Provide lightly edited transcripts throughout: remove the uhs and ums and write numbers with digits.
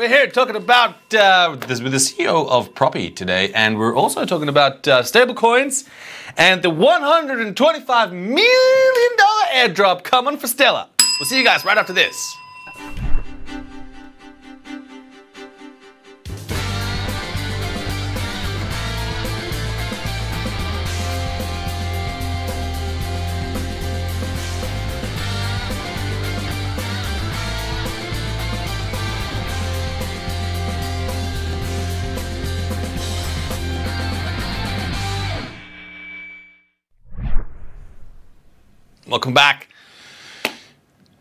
we're here talking about this with the CEO of Propy today, and we're also talking about stablecoins and the $125 million airdrop coming for Stellar. We'll see you guys right after this. Welcome back.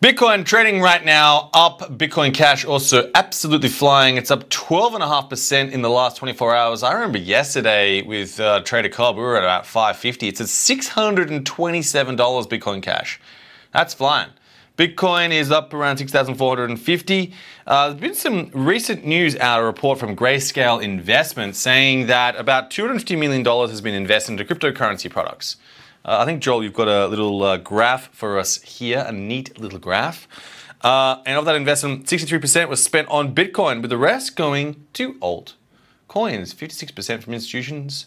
Bitcoin trading right now up. Bitcoin Cash also absolutely flying. It's up 12.5% in the last 24 hours. I remember yesterday with Trader Cobb, we were at about 550. It's at $627 Bitcoin Cash. That's flying. Bitcoin is up around 6,450. There's been some recent news out, a report from Greyscale Investment saying that about $250 million has been invested into cryptocurrency products. I think, Joel, you've got a little graph for us here, a neat little graph. And of that investment, 63% was spent on Bitcoin, with the rest going to altcoins. 56% from institutions,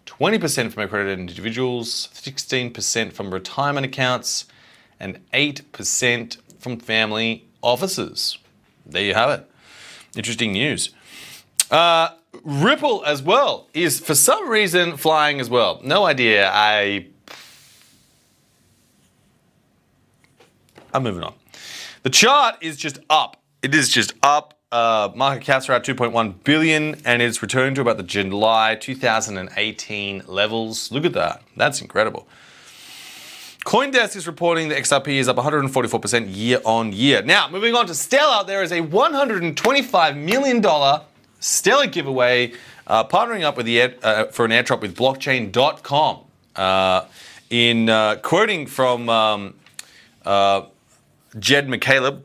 20% from accredited individuals, 16% from retirement accounts, and 8% from family offices. There you have it. Interesting news. Ripple as well is, for some reason, flying as well. No idea. I'm moving on. The chart is just up. It is just up. Market caps are at 2.1 billion, and it's returned to about the July 2018 levels. Look at that. That's incredible. CoinDesk is reporting the XRP is up 144% year on year. Now, moving on to Stellar, there is a $125 million Stellar giveaway, partnering up with for an airdrop with blockchain.com. Quoting from Jed McCaleb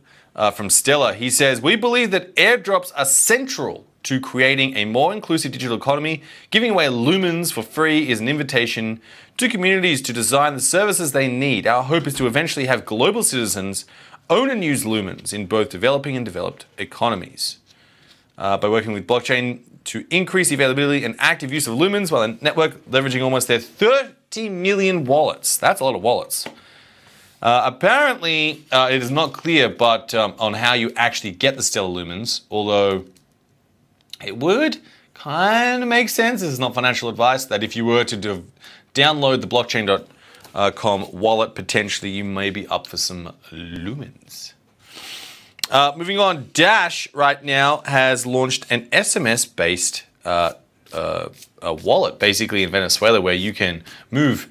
from Stellar, he says, "We believe that airdrops are central to creating a more inclusive digital economy. Giving away lumens for free is an invitation to communities to design the services they need. Our hope is to eventually have global citizens own and use lumens in both developing and developed economies. By working with blockchain to increase the availability and active use of lumens while the network leveraging almost their 30 million wallets." That's a lot of wallets. Apparently, it is not clear, but on how you actually get the Stellar lumens, although it would kind of make sense. This is not financial advice, that if you were to download the blockchain.com wallet, potentially you may be up for some lumens. Moving on, Dash right now has launched an SMS-based wallet, basically in Venezuela, where you can move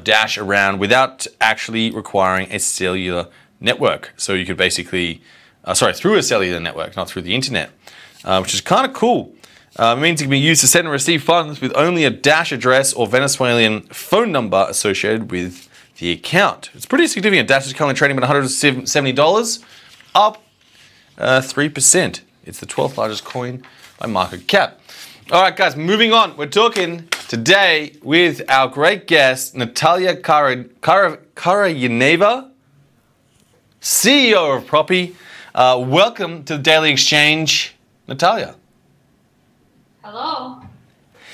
Dash around without actually requiring a cellular network. So you could basically, through a cellular network, not through the internet, which is kind of cool. It means it can be used to send and receive funds with only a Dash address or Venezuelan phone number associated with the account. It's pretty significant. Dash is currently trading at $170, up 3%. It's the 12th largest coin by market cap. All right, guys, moving on. We're talking today with our great guest, Natalia Karayaneva, CEO of Proppy. Welcome to the Daily Exchange, Natalia. Hello.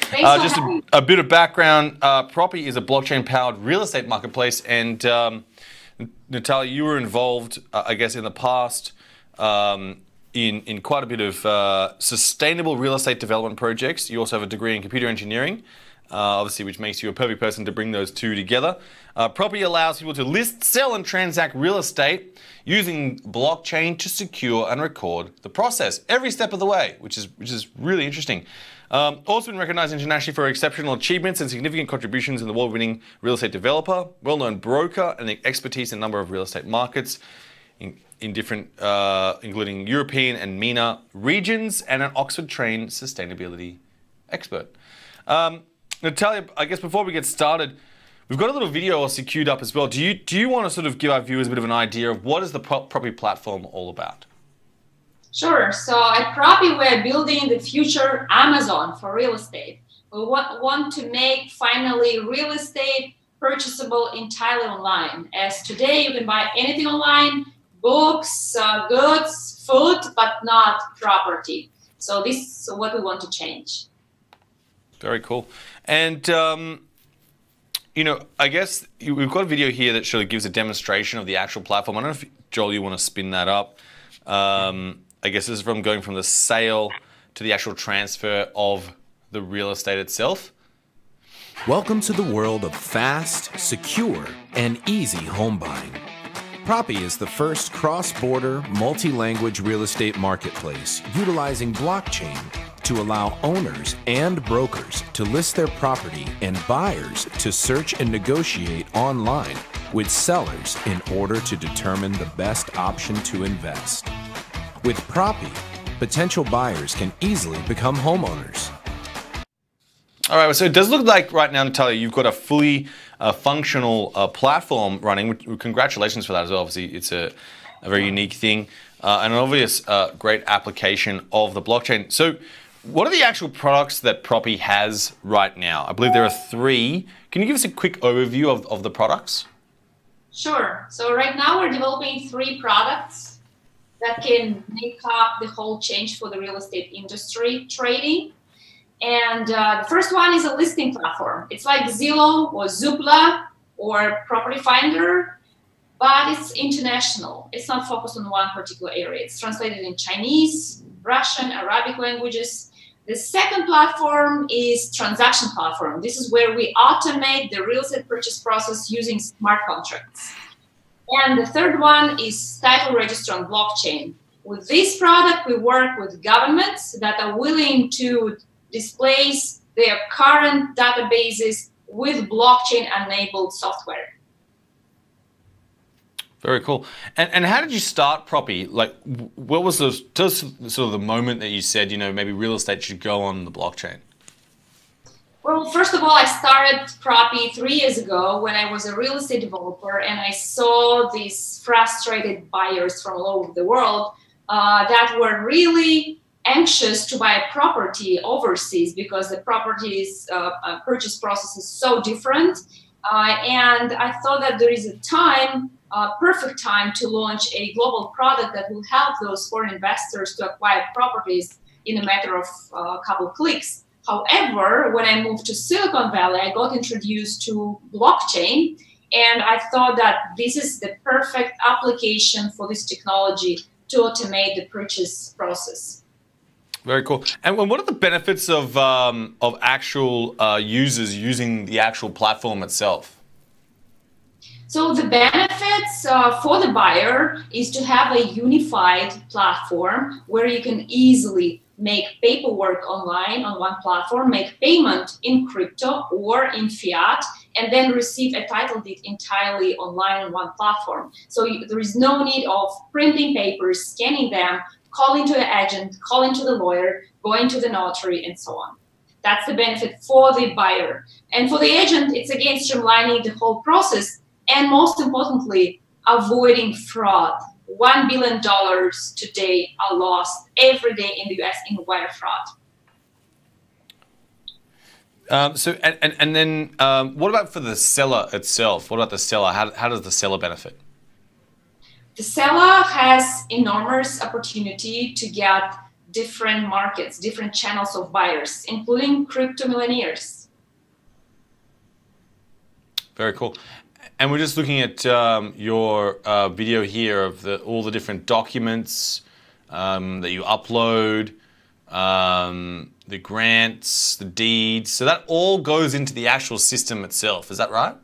Thanks Just a bit of background. Proppy is a blockchain-powered real estate marketplace, and Natalia, you were involved, I guess, in the past in quite a bit of sustainable real estate development projects. You also have a degree in computer engineering, obviously, which makes you a perfect person to bring those two together. Proppy allows people to list, sell, and transact real estate using blockchain to secure and record the process every step of the way, which is really interesting. Also been recognized internationally for exceptional achievements and significant contributions in the award-winning real estate developer, well-known broker, and expertise in a number of real estate markets in different, including European and MENA regions, and an Oxford-trained sustainability expert. Natalia, I guess before we get started, we've got a little video also queued up as well. Do you want to sort of give our viewers a bit of an idea of what is the Proppy platform all about? Sure. So at Proppy, we're building the future Amazon for real estate. We want to make finally real estate purchasable entirely online. As today, you can buy anything online, books, goods, food, but not property. So this is what we want to change. Very cool. And, you know, I guess we've got a video here that sort of gives a demonstration of the actual platform. I don't know if, Joel, you want to spin that up. I guess this is from going from the sale to the actual transfer of the real estate itself. Welcome to the world of fast, secure, and easy home buying. Proppy is the first cross-border, multi-language real estate marketplace utilizing blockchain to allow owners and brokers to list their property and buyers to search and negotiate online with sellers in order to determine the best option to invest. With Proppy, potential buyers can easily become homeowners. All right, so it does look like right now, Natalia, you've got a fully functional platform running. Congratulations for that as well. Obviously, it's a very unique thing and an obvious great application of the blockchain. So what are the actual products that Proppy has right now? I believe there are 3. Can you give us a quick overview of the products? Sure. So right now we're developing 3 products that can make up the whole change for the real estate industry trading. And the first one is a listing platform. It's like Zillow or Zoopla or Property Finder, but it's international. It's not focused on one particular area. It's translated in Chinese, Russian, Arabic languages. The second platform is transaction platform. This is where we automate the real estate purchase process using smart contracts. And the third one is title register on blockchain. With this product, we work with governments that are willing to displace their current databases with blockchain-enabled software. Very cool. And how did you start Proppy? Like, what was just sort of the moment that you said, you know, maybe real estate should go on the blockchain? Well, first of all, I started Proppy 3 years ago when I was a real estate developer, and I saw these frustrated buyers from all over the world that were really anxious to buy a property overseas because the property's purchase process is so different. And I thought that there is a time, perfect time to launch a global product that will help those foreign investors to acquire properties in a matter of a couple of clicks. However, when I moved to Silicon Valley, I got introduced to blockchain, and I thought that this is the perfect application for this technology to automate the purchase process. Very cool. And what are the benefits of actual users using the actual platform itself? So the benefits for the buyer is to have a unified platform where you can easily make paperwork online on one platform, make payment in crypto or in fiat, and then receive a title deed entirely online on one platform. So there is no need of printing papers, scanning them, calling to the agent, calling to the lawyer, going to the notary, and so on. That's the benefit for the buyer. And for the agent, it's again streamlining the whole process and most importantly, avoiding fraud. $1 billion today are lost every day in the US in wire fraud. What about for the seller itself? What about the seller? How does the seller benefit? The seller has enormous opportunity to get different markets, different channels of buyers, including crypto millionaires. Very cool. And we're just looking at your video here of all the different documents that you upload, the grants, the deeds. So that all goes into the actual system itself. Is that right?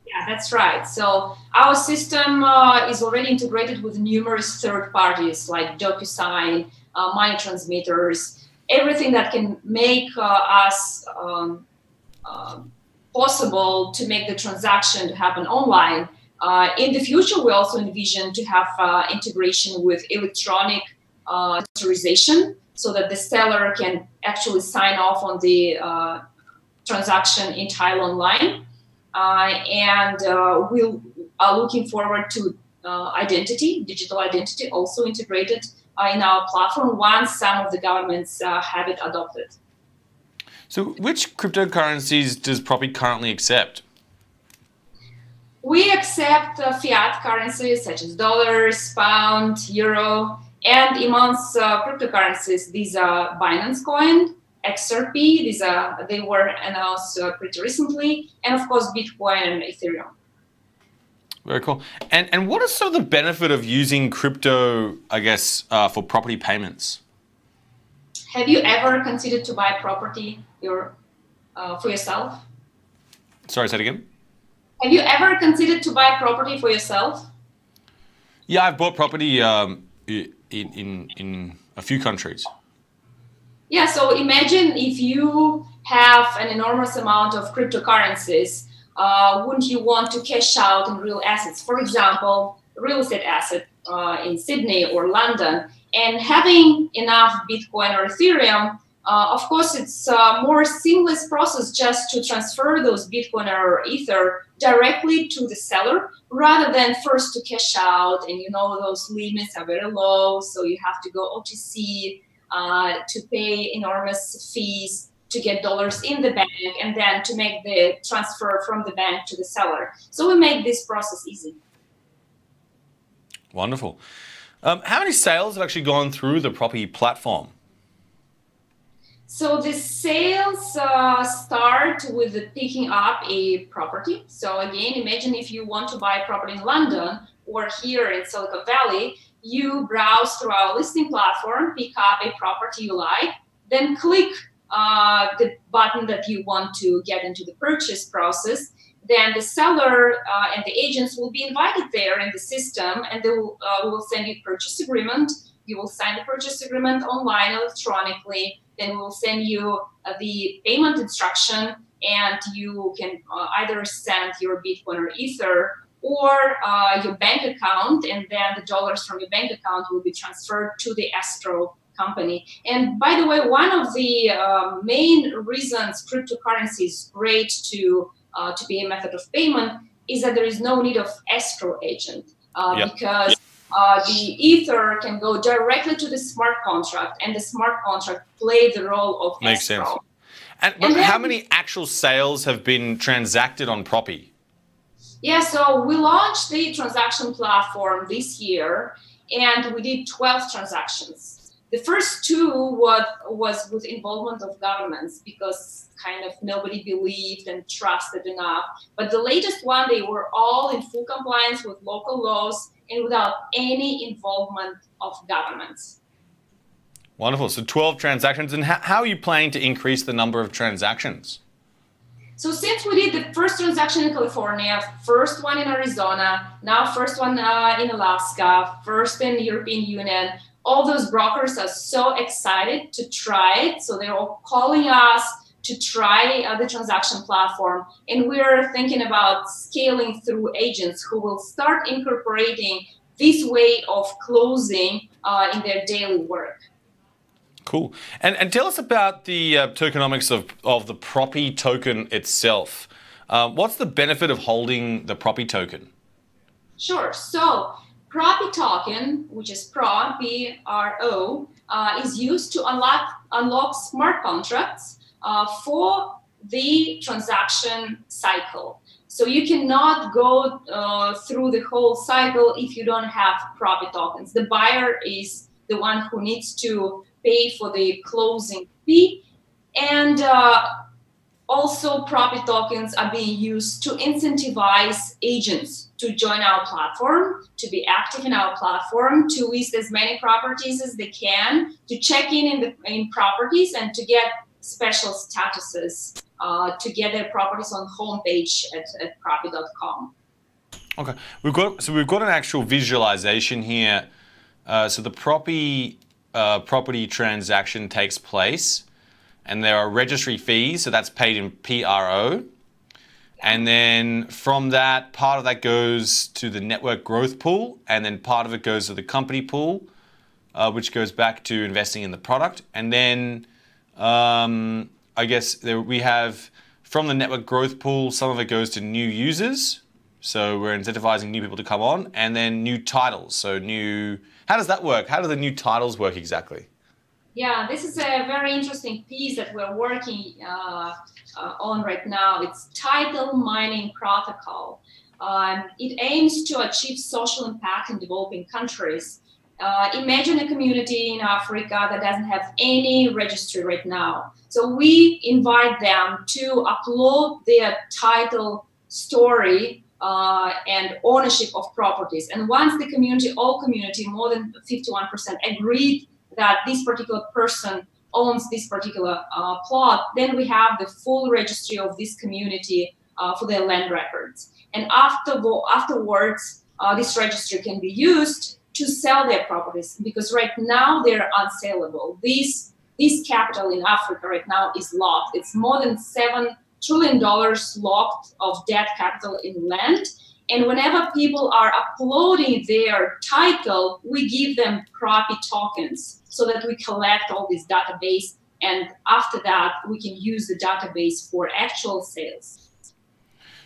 Yeah, that's right. So our system is already integrated with numerous third parties like DocuSign, money transmitters, everything that can make us possible to make the transaction to happen online. In the future, we also envision to have integration with electronic authorization so that the seller can actually sign off on the transaction entirely online. We are looking forward to digital identity, also integrated in our platform once some of the governments have it adopted. So which cryptocurrencies does Proppy currently accept? We accept accept fiat currencies such as dollars, pound, euro, and immense cryptocurrencies. These are Binance Coin, XRP. They were announced pretty recently, and of course Bitcoin and Ethereum. Very cool. And what is sort of the benefit of using crypto, I guess, for property payments? Have you ever considered to buy property for yourself? Sorry, say it again. Have you ever considered to buy property for yourself? Yeah, I've bought property in a few countries. Yeah, so imagine if you have an enormous amount of cryptocurrencies, wouldn't you want to cash out in real assets? For example, real estate asset in Sydney or London, and having enough Bitcoin or Ethereum, of course, it's a more seamless process just to transfer those Bitcoin or Ether directly to the seller rather than first to cash out. And those limits are very low, so you have to go OTC to pay enormous fees to get dollars in the bank and then to make the transfer from the bank to the seller. So we make this process easy. Wonderful. How many sales have actually gone through the Proppy platform? So the sales start with picking up a property. So again, imagine if you want to buy a property in London or here in Silicon Valley, you browse through our listing platform, pick up a property you like, then click the button that you want to get into the purchase process. Then the seller and the agents will be invited there in the system, and they will send you a purchase agreement. You will sign the purchase agreement online electronically. Then we will send you the payment instruction, and you can either send your Bitcoin or Ether or your bank account, and then the dollars from your bank account will be transferred to the escrow company. And by the way, one of the main reasons cryptocurrency is great to be a method of payment is that there is no need of escrow agent because the Ether can go directly to the smart contract, and the smart contract play the role of Makes escrow. sense. And then, how many actual sales have been transacted on Proppy? Yeah, so we launched the transaction platform this year, and we did 12 transactions. The first two was with involvement of governments because kind of nobody believed and trusted enough. But the latest one, they were all in full compliance with local laws and without any involvement of governments. Wonderful. So 12 transactions. And how are you planning to increase the number of transactions? So since we did the first transaction in California, first one in Arizona, now first one in Alaska, first in the European Union, all those brokers are so excited to try it. So they're all calling us to try the transaction platform. And we're thinking about scaling through agents who will start incorporating this way of closing in their daily work. Cool. And tell us about the tokenomics of the Proppy token itself. What's the benefit of holding the Proppy token? Sure. So Proppy token, which is Pro, P-R-O, is used to unlock smart contracts for the transaction cycle. So you cannot go through the whole cycle if you don't have Proppy tokens. The buyer is the one who needs to pay for the closing fee. And also Proppy tokens are being used to incentivize agents to join our platform, to be active in our platform, to list as many properties as they can, to check in properties and to get special statuses to get their properties on homepage at proppy.com. Okay, we've got an actual visualization here. So the Proppy property transaction takes place, and there are registry fees, so that's paid in PRO. And then from that, part of that goes to the network growth pool, and then part of it goes to the company pool, which goes back to investing in the product. And then I guess we have from the network growth pool, some of it goes to new users. So we're incentivizing new people to come on, and then new titles. So how does that work? How do the new titles work exactly? Yeah, this is a very interesting piece that we're working on right now. It's title mining protocol. It aims to achieve social impact in developing countries. Imagine a community in Africa that doesn't have any registry right now. So we invite them to upload their title, story, and ownership of properties. And once the community, more than 51% agreed that this particular person owns this particular plot, then we have the full registry of this community for their land records. And afterwards, this registry can be used to sell their properties, because right now they're unsaleable. This capital in Africa right now is locked. It's more than $7 trillion locked of debt capital in land. And whenever people are uploading their title, we give them Proppy tokens so that we collect all this database. And after that, we can use the database for actual sales.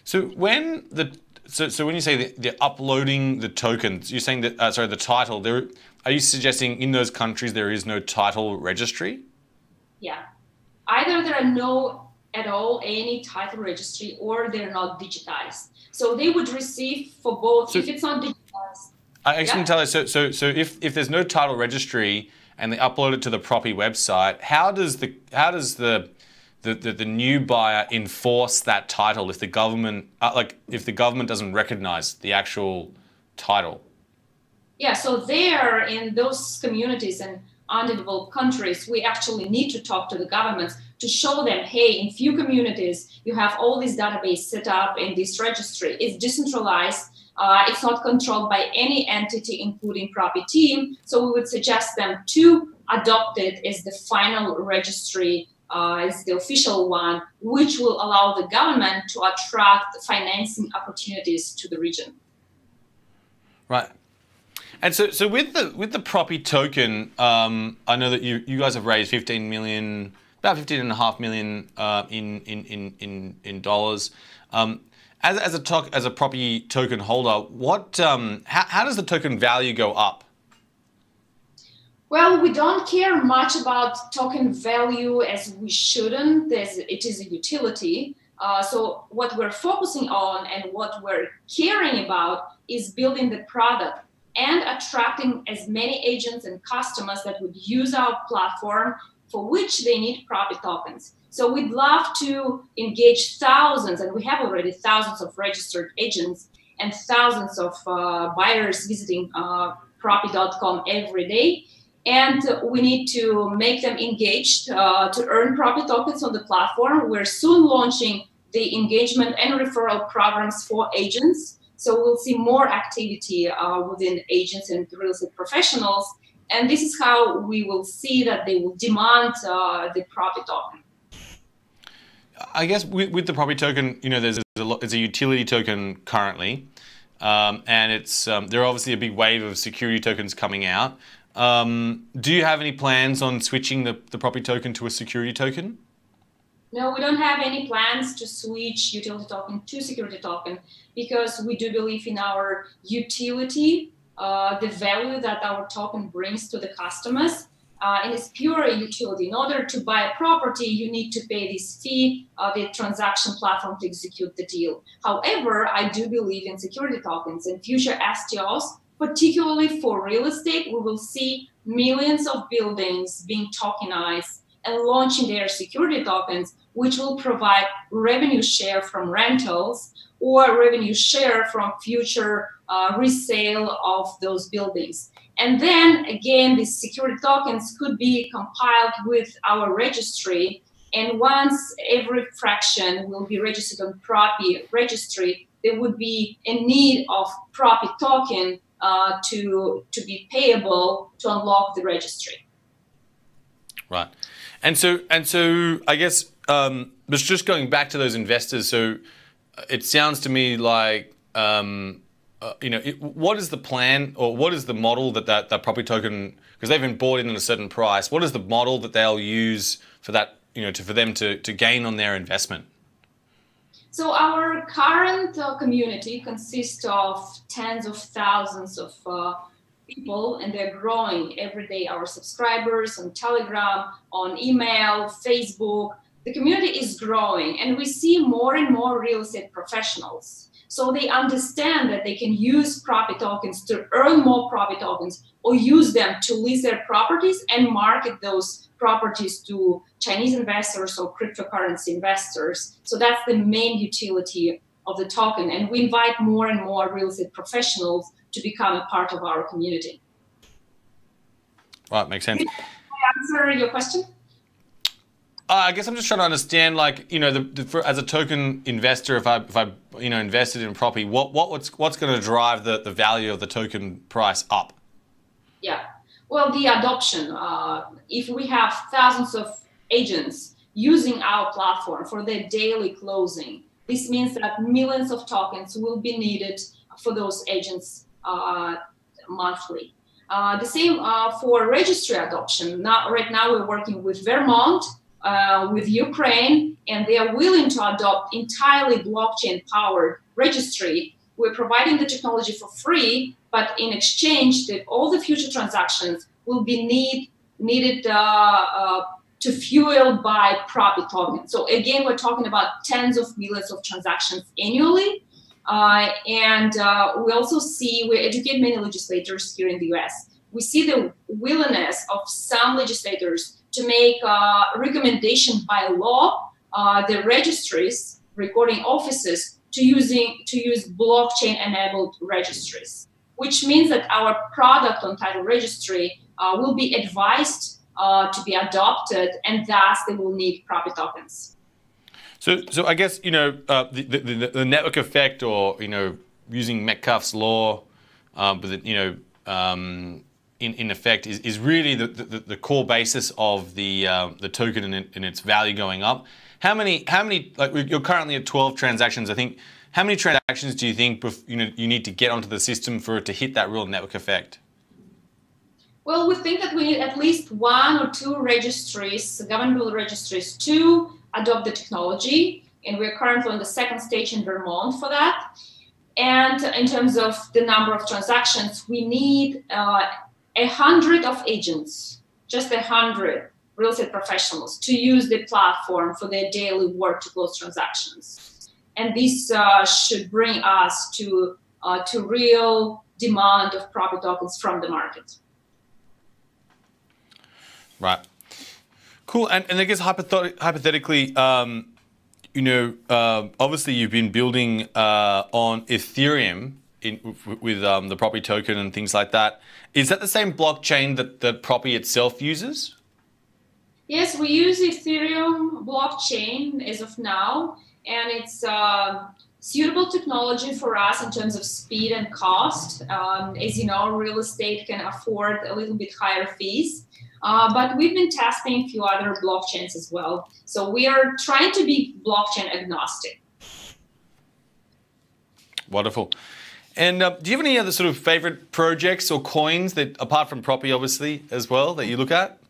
So when when you say they're uploading the tokens, you're saying that the title. Are you suggesting in those countries there is no title registry? Yeah, either there are at all any title registry, or they're not digitized. So they would receive for both. So if it's not digitized, I actually can tell you. So if there's no title registry and they upload it to the Proppy website, how does the new buyer enforce that title if the government doesn't recognize the actual title? Yeah, so there in those communities and undeveloped countries, we actually need to talk to the governments to show them, hey, in few communities, you have all this database set up in this registry. It's decentralized. It's not controlled by any entity, including Proppy team. So we would suggest them to adopt it as the final registry, as the official one, which will allow the government to attract financing opportunities to the region. Right. And so with the Proppy token, I know that you guys have raised about $15.5 million in dollars. As a Proppy token holder, how does the token value go up? Well, we don't care much about token value as we shouldn't. It is a utility. So what we're focusing on and what we're caring about is building the product and attracting as many agents and customers that would use our platform, for which they need Proppy tokens. So we'd love to engage thousands, and we have already thousands of registered agents and thousands of buyers visiting Proppy.com every day. And we need to make them engaged to earn Proppy tokens on the platform. We're soon launching the engagement and referral programs for agents. So we'll see more activity within agents and real estate professionals. And this is how we will see that they will demand the Proppy token. I guess with the Proppy token, it's a utility token currently, and it's there are obviously a big wave of security tokens coming out. Do you have any plans on switching the Proppy token to a security token? No, we don't have any plans to switch utility token to security token, because we do believe in our utility, the value that our token brings to the customers. And it's pure utility. In order to buy a property, you need to pay this fee, the transaction platform to execute the deal. However, I do believe in security tokens and future STOs, particularly for real estate. We will see millions of buildings being tokenized and launching their security tokens, which will provide revenue share from rentals or revenue share from future resale of those buildings. And then again, these security tokens could be compiled with our registry. And once every fraction will be registered on Proppy registry, there would be a need of Proppy token to be payable to unlock the registry. Right. And so I guess, but just going back to those investors, so it sounds to me like, what is the plan, or what is the model that Proppy token, because they've been bought in at a certain price, what is the model that they'll use for that, for them to gain on their investment? So our current community consists of tens of thousands of people, and they're growing every day. Our subscribers on Telegram, on email, Facebook, the community is growing, and we see more and more real estate professionals. So they understand that they can use Proppy tokens to earn more Proppy tokens or use them to lease their properties and market those properties to Chinese investors or cryptocurrency investors. So that's the main utility of the token. And we invite more and more real estate professionals to become a part of our community. Right, makes sense. Did I answer your question? I guess I'm just trying to understand, like, you know, as a token investor, if I you know, invested in Proppy, what's going to drive the value of the token price up? Yeah, well, the adoption. If we have thousands of agents using our platform for their daily closing, this means that millions of tokens will be needed for those agents monthly. The same for registry adoption. Right now, we're working with Vermont, with Ukraine, and they are willing to adopt entirely blockchain-powered registry. We're providing the technology for free, but in exchange, that all the future transactions will be needed to fuel by Proppy tokens. So again, we're talking about tens of millions of transactions annually. And we also see, we educate many legislators here in the US. We see the willingness of some legislators to make a recommendation by law, the registries, recording offices, to use blockchain-enabled registries, which means that our product on title registry will be advised to be adopted, and thus they will need Proppy tokens. So I guess, you know, the network effect, or, you know, using Metcalfe's law, but, you know, in effect is really the core basis of the token and its value going up. How many, like, you're currently at 12 transactions, I think. How many transactions do you think, you know, you need to get onto the system for it to hit that real network effect? Well, we think that we need at least 1 or 2 registries, governmental registries, to adopt the technology. And we're currently on the 2nd stage in Vermont for that. And in terms of the number of transactions, we need 100 of agents, just 100 real estate professionals to use the platform for their daily work to close transactions. And this should bring us to real demand of Proppy tokens from the market. Right. Cool. And I guess hypothetically, you know, obviously you've been building on Ethereum with the Proppy token and things like that. Is that the same blockchain that Proppy itself uses? Yes, we use Ethereum blockchain as of now, and it's suitable technology for us in terms of speed and cost. As you know, real estate can afford a little bit higher fees, but we've been testing a few other blockchains as well. So we are trying to be blockchain agnostic. Wonderful. And do you have any other sort of favorite projects or coins that, apart from Proppy, obviously, as well, that you look at?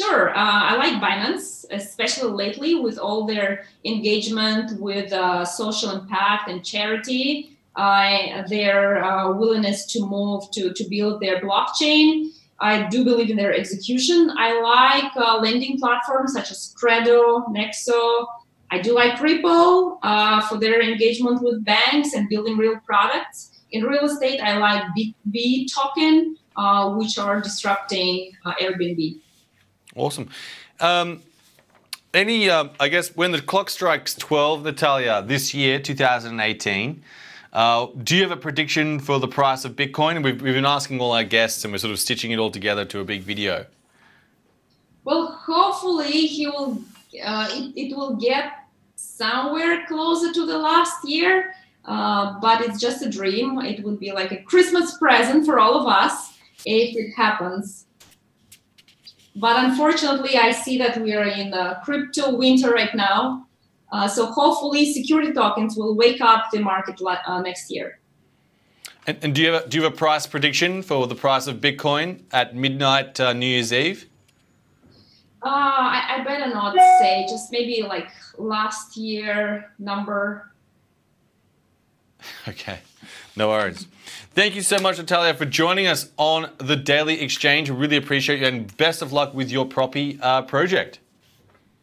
Sure. I like Binance, especially lately with all their engagement with social impact and charity, their willingness to move to build their blockchain. I do believe in their execution. I like lending platforms such as Credo, Nexo. I do like Ripple for their engagement with banks and building real products. In real estate, I like B token, which are disrupting Airbnb. Awesome. I guess when the clock strikes 12, Natalia, this year, 2018, do you have a prediction for the price of Bitcoin? And we've been asking all our guests, and we're sort of stitching it all together to a big video. Well, hopefully it will get somewhere closer to the last year, but it's just a dream. It would be like a Christmas present for all of us if it happens. But unfortunately, I see that we are in the crypto winter right now. So hopefully security tokens will wake up the market next year. And do you have a price prediction for the price of Bitcoin at midnight New Year's Eve? I better not say, just maybe like last year number. Okay, no worries. Thank you so much, Natalia, for joining us on the Daily Exchange. We really appreciate you, and best of luck with your Proppy project.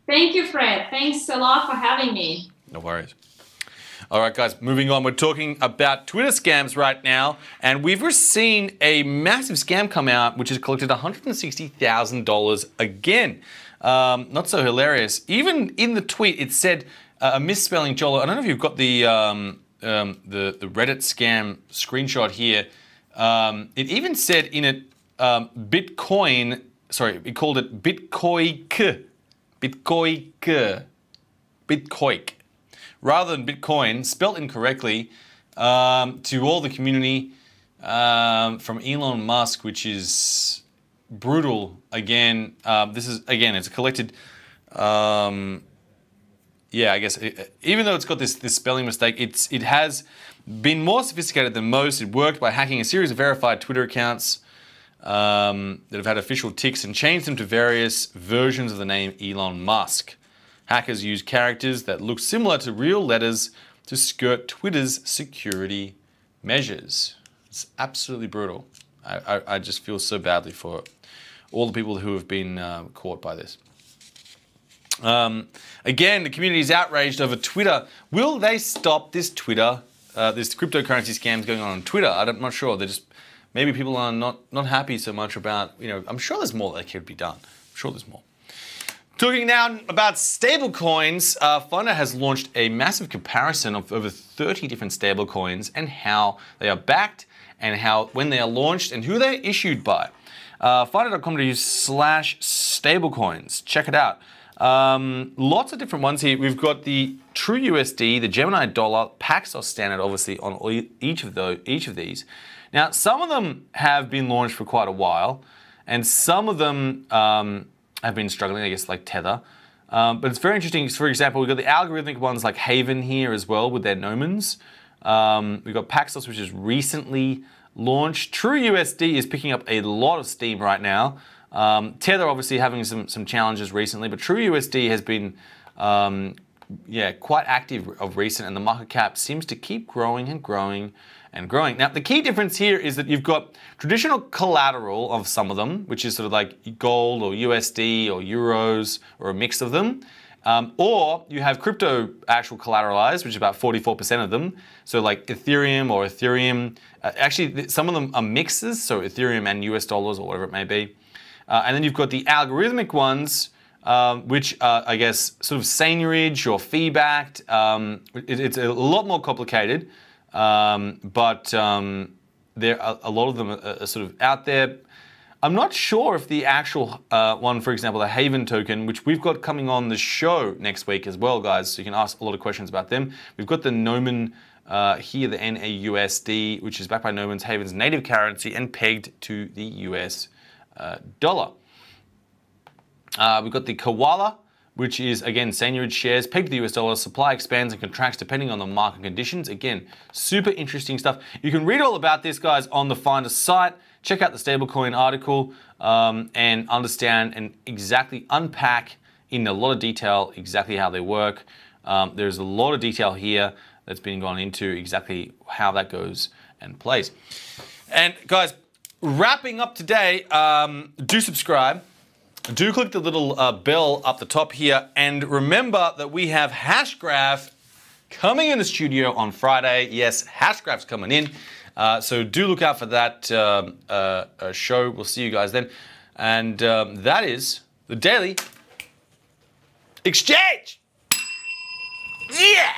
Thank you, Fred. Thanks a lot for having me. No worries. All right, guys, moving on. We're talking about Twitter scams right now, and we've seen a massive scam come out, which has collected $160,000 again. Not so hilarious. Even in the tweet, it said a misspelling. Jolo, I don't know if you've got the Reddit scam screenshot here. It even said in it Bitcoin. Sorry, it called it Bitcoik. Bitcoik. Rather than Bitcoin, spelt incorrectly, to all the community from Elon Musk, which is brutal. Again, it's a collected, yeah, I guess, even though it's got this spelling mistake, it has been more sophisticated than most. It worked by hacking a series of verified Twitter accounts that have had official ticks and changed them to various versions of the name Elon Musk. Hackers use characters that look similar to real letters to skirt Twitter's security measures. It's absolutely brutal. I just feel so badly for all the people who have been caught by this. Again, the community is outraged over Twitter. Will they stop this this cryptocurrency scams going on Twitter? I'm not sure. They're just, maybe people are not happy so much about, I'm sure there's more that could be done. I'm sure there's more. Talking now about stablecoins, Finder has launched a massive comparison of over 30 different stablecoins and how they are backed and when they are launched and who they're issued by. Finder.com/stablecoins. Check it out. Lots of different ones here. We've got the True USD, the Gemini Dollar, Paxos Standard, obviously on each of these. Now, some of them have been launched for quite a while, and some of them have been struggling, I guess, like Tether. But it's very interesting. For example, we've got the algorithmic ones like Haven here as well with their nomans. We've got Paxos, which is recently launched. True USD is picking up a lot of steam right now. Tether obviously having some challenges recently, but True USD has been quite active of recent, and the market cap seems to keep growing and growing and growing. Now, the key difference here is that you've got traditional collateral of some of them, which is sort of like gold or USD or euros or a mix of them. Or you have crypto actual collateralized, which is about 44% of them. So like Ethereum or Ethereum, actually some of them are mixes, so Ethereum and US dollars or whatever it may be. And then you've got the algorithmic ones, which are, I guess, sort of seigniorage or fee-backed. It's a lot more complicated. But there are a lot of them are sort of out there. I'm not sure if the actual one, for example, the Haven token, which we've got coming on the show next week as well, guys, so you can ask a lot of questions about them. We've got the Noman here, the NAUSD, which is backed by Noman's Haven's native currency and pegged to the US dollar. We've got the Koala, which is, again, seigniorage shares, pegged to the US dollar. Supply expands and contracts depending on the market conditions. Again, super interesting stuff. You can read all about this, guys, on the Finder site. Check out the Stablecoin article and understand and exactly unpack in a lot of detail exactly how they work. There's a lot of detail here that's been gone into exactly how that goes and plays. And, guys, wrapping up today, do subscribe. Do click the little bell up the top here, and remember that we have Hashgraph coming in the studio on Friday. Yes, Hashgraph's coming in, so do look out for that show. We'll see you guys then, and that is the Daily Exchange. Yeah!